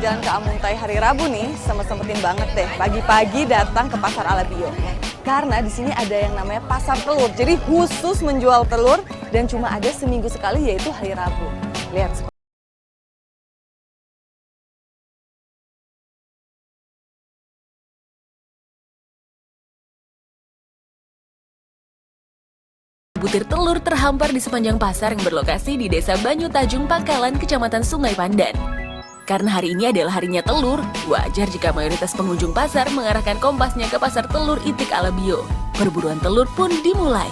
jalan-jalan ke Amuntai hari Rabu nih, sempetin banget deh pagi-pagi datang ke Pasar Alabio. Karena di sini ada yang namanya pasar telur. Jadi khusus menjual telur dan cuma ada seminggu sekali, yaitu hari Rabu. Lihat. Butir telur terhampar di sepanjang pasar yang berlokasi di Desa Banyu Tajung, Pangkalan, Kecamatan Sungai Pandan. Karena hari ini adalah harinya telur, wajar jika mayoritas pengunjung pasar mengarahkan kompasnya ke pasar telur Itik Alabio. Perburuan telur pun dimulai.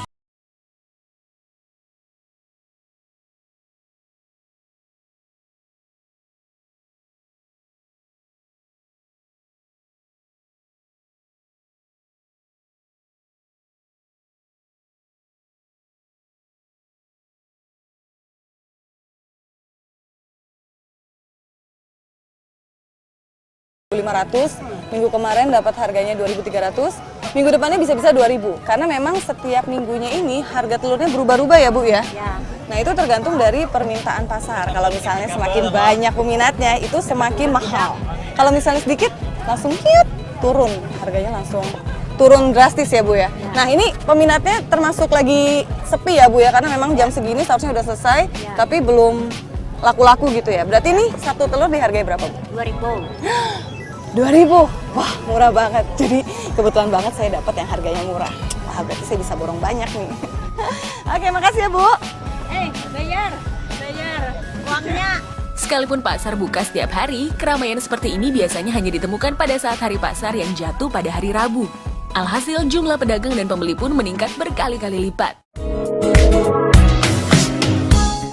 Rp500, minggu kemarin dapat harganya Rp2.300, minggu depannya bisa-bisa Rp2.000. Karena memang setiap minggunya ini harga telurnya berubah-ubah ya Bu ya? Ya. Nah itu tergantung dari permintaan pasar. Kalau misalnya semakin banyak peminatnya itu semakin mahal. Kalau misalnya sedikit langsung turun, harganya langsung turun drastis ya Bu ya? Nah ini peminatnya termasuk lagi sepi ya Bu ya? Karena memang jam segini seharusnya udah selesai, tapi belum laku-laku gitu ya. Berarti ini satu telur dihargai berapa Bu? Rp2.000. 2.000, wah murah banget. Jadi kebetulan banget saya dapat yang harganya murah. Wah berarti saya bisa borong banyak nih. Oke, makasih ya Bu. Bayar uangnya. Sekalipun pasar buka setiap hari, keramaian seperti ini biasanya hanya ditemukan pada saat hari pasar yang jatuh pada hari Rabu. Alhasil jumlah pedagang dan pembeli pun meningkat berkali-kali lipat.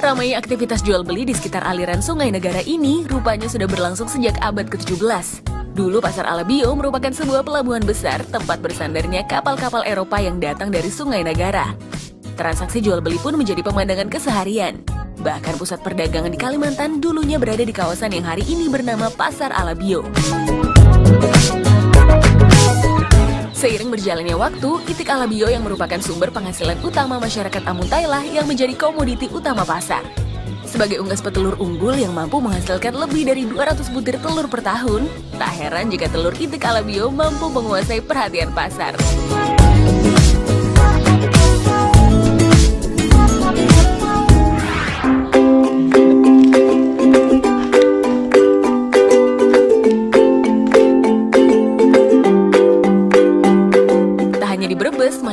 Ramai aktivitas jual beli di sekitar aliran Sungai Negara ini rupanya sudah berlangsung sejak abad ke-17. Dulu Pasar Alabio merupakan sebuah pelabuhan besar tempat bersandarnya kapal-kapal Eropa yang datang dari Sungai Negara. Transaksi jual beli pun menjadi pemandangan keseharian. Bahkan pusat perdagangan di Kalimantan dulunya berada di kawasan yang hari ini bernama Pasar Alabio. Seiring berjalannya waktu, Itik Alabio yang merupakan sumber penghasilan utama masyarakat Amuntai lah yang menjadi komoditi utama pasar. Sebagai unggas petelur unggul yang mampu menghasilkan lebih dari 200 butir telur per tahun, tak heran jika telur Itik Alabio mampu menguasai perhatian pasar.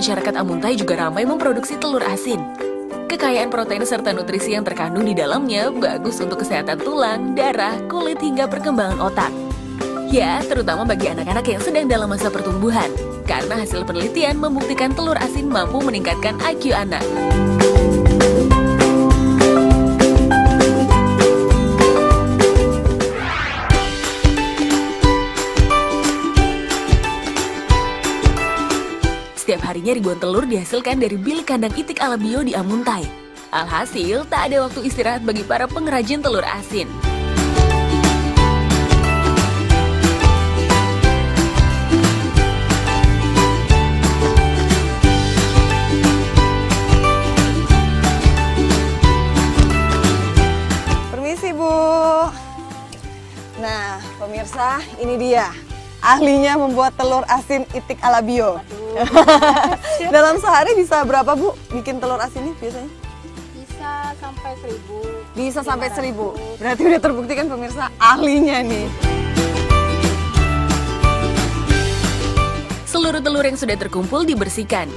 Masyarakat Amuntai juga ramai memproduksi telur asin. Kekayaan protein serta nutrisi yang terkandung di dalamnya bagus untuk kesehatan tulang, darah, kulit hingga perkembangan otak. Ya, terutama bagi anak-anak yang sedang dalam masa pertumbuhan. Karena hasil penelitian membuktikan telur asin mampu meningkatkan IQ anak. Setiap harinya ribuan telur dihasilkan dari bilik kandang Itik Alabio di Amuntai. Alhasil, tak ada waktu istirahat bagi para pengrajin telur asin. Permisi Bu. Nah, pemirsa, ini dia ahlinya membuat telur asin Itik Alabio. Dalam sehari bisa berapa Bu bikin telur asinnya biasanya? Bisa sampai 1.000. Bisa sampai 1.000. Berarti udah terbuktikan pemirsa ahlinya nih. Seluruh telur yang sudah terkumpul dibersihkan.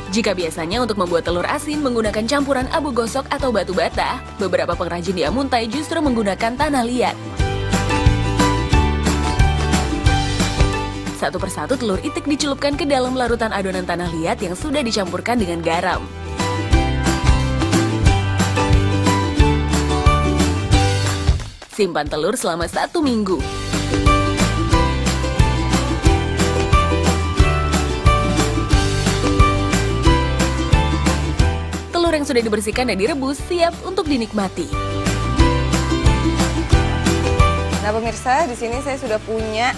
Jika biasanya untuk membuat telur asin menggunakan campuran abu gosok atau batu bata, beberapa pengrajin di Amuntai justru menggunakan tanah liat. Satu persatu telur itik dicelupkan ke dalam larutan adonan tanah liat yang sudah dicampurkan dengan garam. Simpan telur selama 1 minggu. Telur yang sudah dibersihkan dan direbus siap untuk dinikmati. Nah pemirsa, di sini saya sudah punya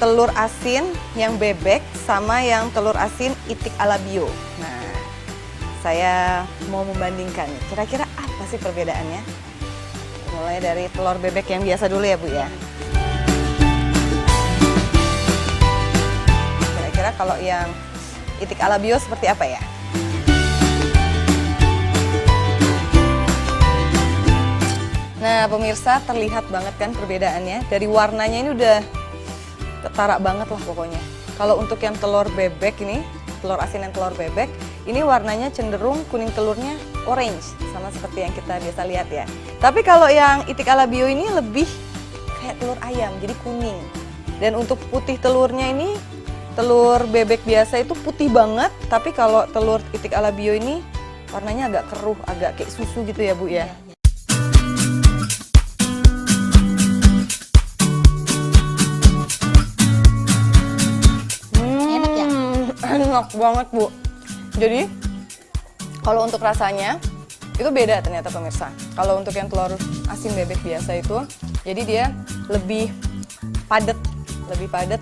telur asin yang bebek sama yang telur asin Itik Alabio. Nah, saya mau membandingkan. Kira-kira apa sih perbedaannya? Mulai dari telur bebek yang biasa dulu ya Bu ya. Kira-kira kalau yang itik ala bio seperti apa ya? Nah pemirsa, terlihat banget kan perbedaannya. Dari warnanya ini udah ketara banget lah pokoknya. Kalau untuk yang telur bebek ini, telur asin dan telur bebek, ini warnanya cenderung kuning telurnya orange, sama seperti yang kita biasa lihat ya. Tapi kalau yang itik ala bio ini lebih kayak telur ayam, jadi kuning. Dan untuk putih telurnya ini, telur bebek biasa itu putih banget, tapi kalau telur itik ala bio ini warnanya agak keruh, agak kayak susu gitu ya Bu ya. Enak banget Bu. Jadi kalau untuk rasanya itu beda ternyata pemirsa. Kalau untuk yang telur asin bebek biasa itu, jadi dia lebih padat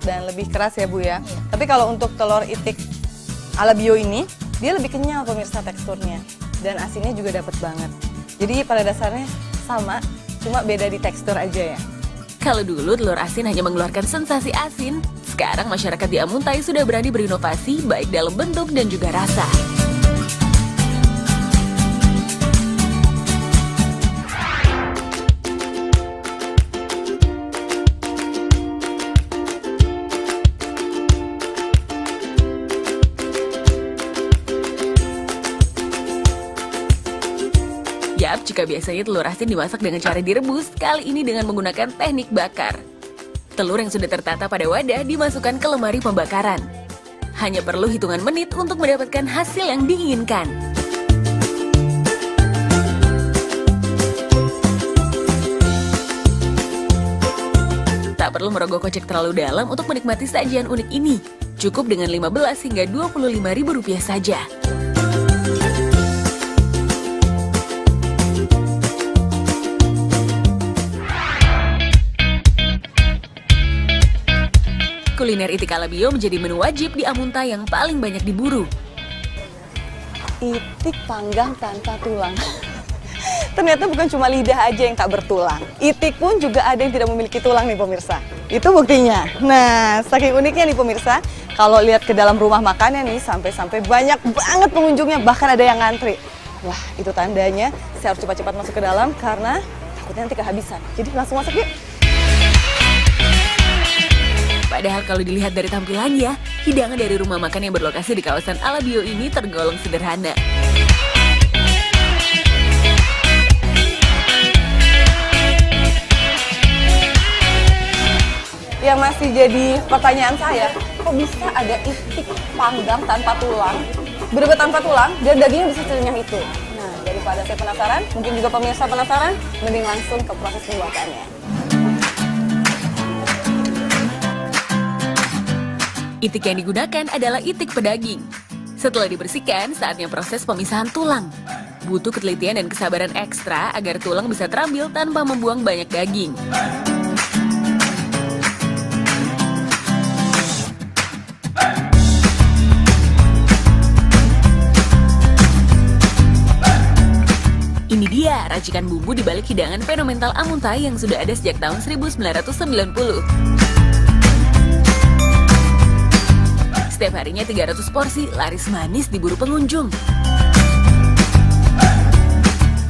dan lebih keras ya Bu ya. Tapi kalau untuk telur itik ala bio ini, dia lebih kenyal pemirsa teksturnya, dan asinnya juga dapat banget. Jadi pada dasarnya sama, cuma beda di tekstur aja ya. Kalau dulu telur asin hanya mengeluarkan sensasi asin, sekarang masyarakat di Amuntai sudah berani berinovasi baik dalam bentuk dan juga rasa. Yap, jika biasanya telur asin dimasak dengan cara direbus, kali ini dengan menggunakan teknik bakar. Telur yang sudah tertata pada wadah dimasukkan ke lemari pembakaran. Hanya perlu hitungan menit untuk mendapatkan hasil yang diinginkan. Tak perlu merogoh kocek terlalu dalam untuk menikmati sajian unik ini. Cukup dengan 15 hingga 25 ribu rupiah saja. Kuliner itik ala bio menjadi menu wajib di Amuntai yang paling banyak diburu. Itik panggang tanpa tulang. Ternyata bukan cuma lidah aja yang tak bertulang. Itik pun juga ada yang tidak memiliki tulang nih pemirsa. Itu buktinya. Nah, saking uniknya nih pemirsa, kalau lihat ke dalam rumah makannya nih, sampai-sampai banyak banget pengunjungnya, bahkan ada yang ngantri. Wah, itu tandanya saya harus cepat-cepat masuk ke dalam karena takutnya nanti kehabisan. Jadi langsung masuk yuk. Padahal kalau dilihat dari tampilannya, hidangan dari rumah makan yang berlokasi di kawasan ala bio ini tergolong sederhana. Yang masih jadi pertanyaan saya, kok bisa ada itik panggang tanpa tulang, bener-bener tanpa tulang, dan dagingnya bisa serenyah itu? Nah, daripada saya penasaran, mungkin juga pemirsa penasaran, mending langsung ke proses pembuatannya. Itik yang digunakan adalah itik pedaging. Setelah dibersihkan, saatnya proses pemisahan tulang. Butuh ketelitian dan kesabaran ekstra agar tulang bisa terambil tanpa membuang banyak daging. Ini dia racikan bumbu di balik hidangan fenomenal Amuntai yang sudah ada sejak tahun 1990. Setiap harinya 300 porsi laris manis diburu pengunjung.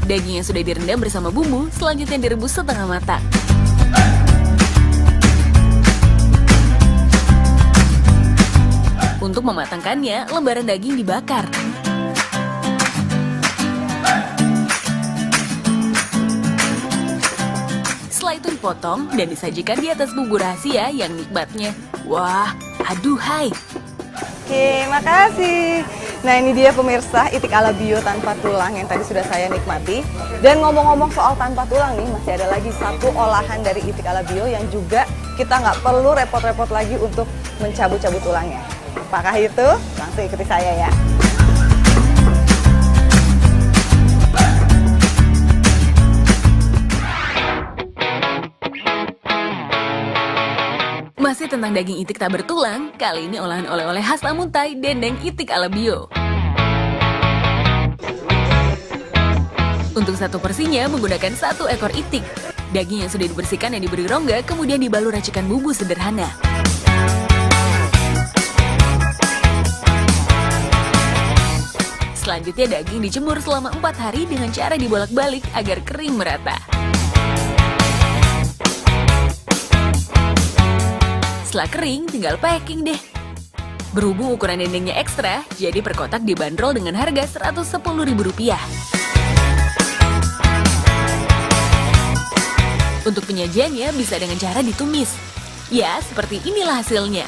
Daging yang sudah direndam bersama bumbu selanjutnya direbus setengah matang. Untuk mematangkannya, lembaran daging dibakar. Setelah itu dipotong dan disajikan di atas bumbu rahasia yang nikmatnya, wah, aduhai. Oke, makasih. Nah ini dia pemirsa itik ala bio tanpa tulang yang tadi sudah saya nikmati. Dan ngomong-ngomong soal tanpa tulang nih, masih ada lagi satu olahan dari itik ala bio yang juga kita nggak perlu repot-repot lagi untuk mencabut-cabut tulangnya. Apakah itu? Langsung ikuti saya ya. Masih tentang daging itik tak bertulang, kali ini olahan oleh-oleh khas Amuntai, dendeng itik ala bio. Untuk satu porsinya menggunakan 1 ekor itik. Daging yang sudah dibersihkan dan diberi rongga kemudian dibalur racikan bumbu sederhana. Selanjutnya daging dijemur selama 4 hari dengan cara dibolak-balik agar kering merata. Setelah kering, tinggal packing deh. Berhubung ukuran dendengnya ekstra, jadi per kotak dibanderol dengan harga Rp110.000. Untuk penyajiannya bisa dengan cara ditumis. Ya, seperti inilah hasilnya.